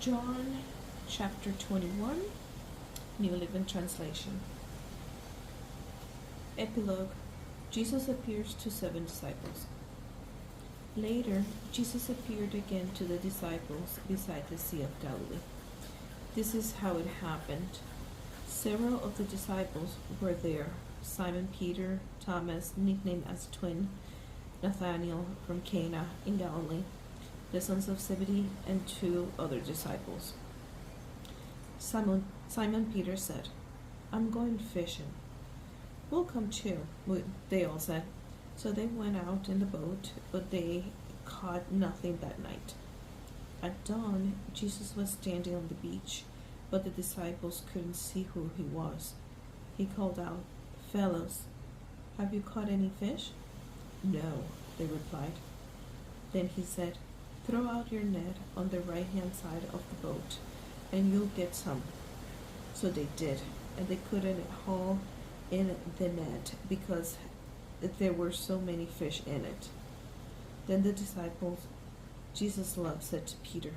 John chapter 21, New Living Translation. Epilogue. Jesus appears to 7 disciples. Later, Jesus appeared again to the disciples beside the Sea of Galilee. This is how it happened. Several of the disciples were there: Simon Peter, Thomas, nicknamed as Twin, Nathanael from Cana in Galilee, the sons of Zebedee, and 2 other disciples. Simon Peter said, "I'm going fishing." "We'll come too," they all said. So they went out in the boat, but they caught nothing that night. At dawn, Jesus was standing on the beach, but the disciples couldn't see who he was. He called out, "Fellows, have you caught any fish?" "No," they replied. Then he said, "Throw out your net on the right-hand side of the boat, and you'll get some." So they did, and they couldn't haul in the net because there were so many fish in it. Then the disciples Jesus loved said to Peter,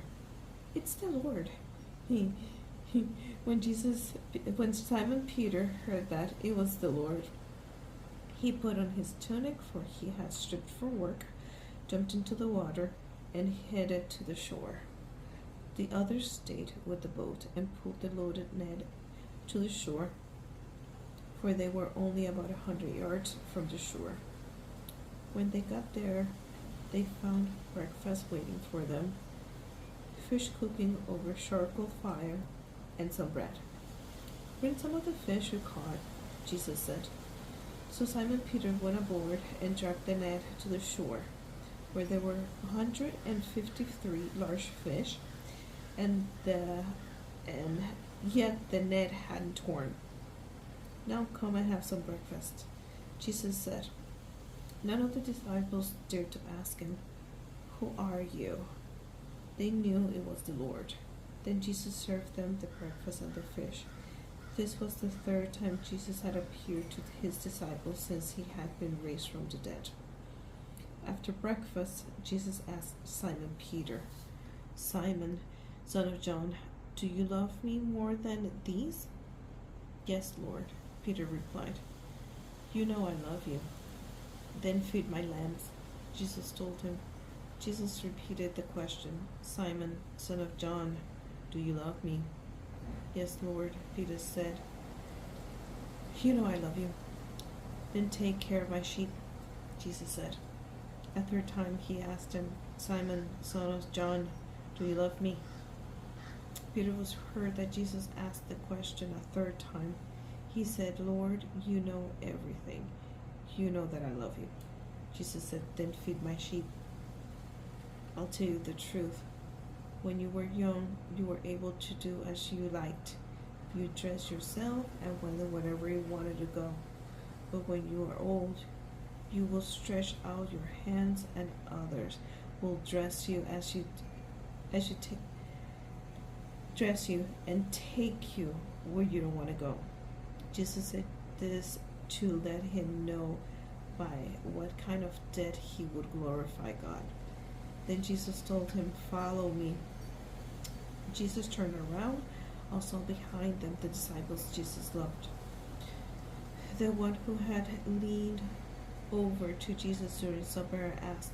"It's the Lord." When Simon Peter heard that it was the Lord, he put on his tunic, for he had stripped for work, jumped into the water, and headed to the shore. The others stayed with the boat and pulled the loaded net to the shore, for they were only about 100 yards from the shore. When they got there, they found breakfast waiting for them: fish cooking over charcoal fire and some bread. "Bring some of the fish you caught," Jesus said. So Simon Peter went aboard and dragged the net to the shore, where there were 153 large fish, and yet the net hadn't torn. "Now come and have some breakfast," Jesus said. None of the disciples dared to ask him, "Who are you?" They knew it was the Lord. Then Jesus served them the breakfast and the fish. This was the 3rd time Jesus had appeared to his disciples since he had been raised from the dead. After breakfast, Jesus asked Simon Peter, "Simon, son of John, do you love me more than these?" "Yes, Lord," Peter replied. "You know I love you." "Then feed my lambs," Jesus told him. Jesus repeated the question, "Simon, son of John, do you love me?" "Yes, Lord," Peter said. "You know I love you." "Then take care of my sheep," Jesus said. A 3rd time he asked him, "Simon, son of John, do you love me?" Peter was heard that Jesus asked the question a 3rd time. He said, "Lord, you know everything. You know that I love you." Jesus said, "Then feed my sheep." "I'll tell you the truth. When you were young, you were able to do as you liked. You dressed yourself and went wherever you wanted to go. But when you are old, you will stretch out your hands, and others will dress you and take you where you don't want to go." Jesus said this to let him know by what kind of death he would glorify God. Then Jesus told him, "Follow me." Jesus turned around, also behind them the disciples Jesus loved. The one who had leaned over to Jesus during supper asked,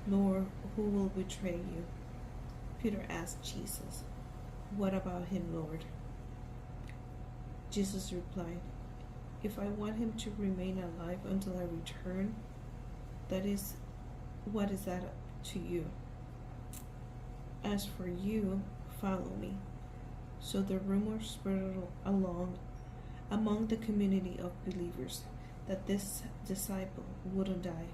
"Lord, who will betray you?" Peter asked Jesus, "What about him, Lord?" Jesus replied, "If I want him to remain alive until I return, what is that to you? As for you, follow me." So the rumor spread along among the community of believers that this disciple wouldn't die.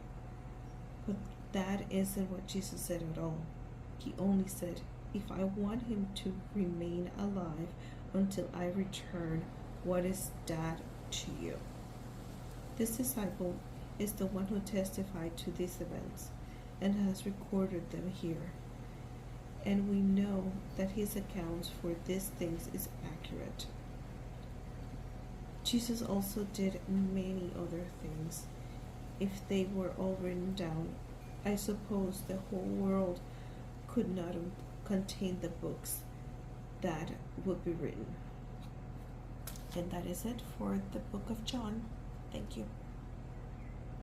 But that isn't what Jesus said at all. He only said, "If I want him to remain alive until I return, what is that to you?" This disciple is the one who testified to these events and has recorded them here. And we know that his accounts for these things is accurate. Jesus also did many other things. If they were all written down, I suppose the whole world could not contain the books that would be written. And that is it for the book of John. Thank you.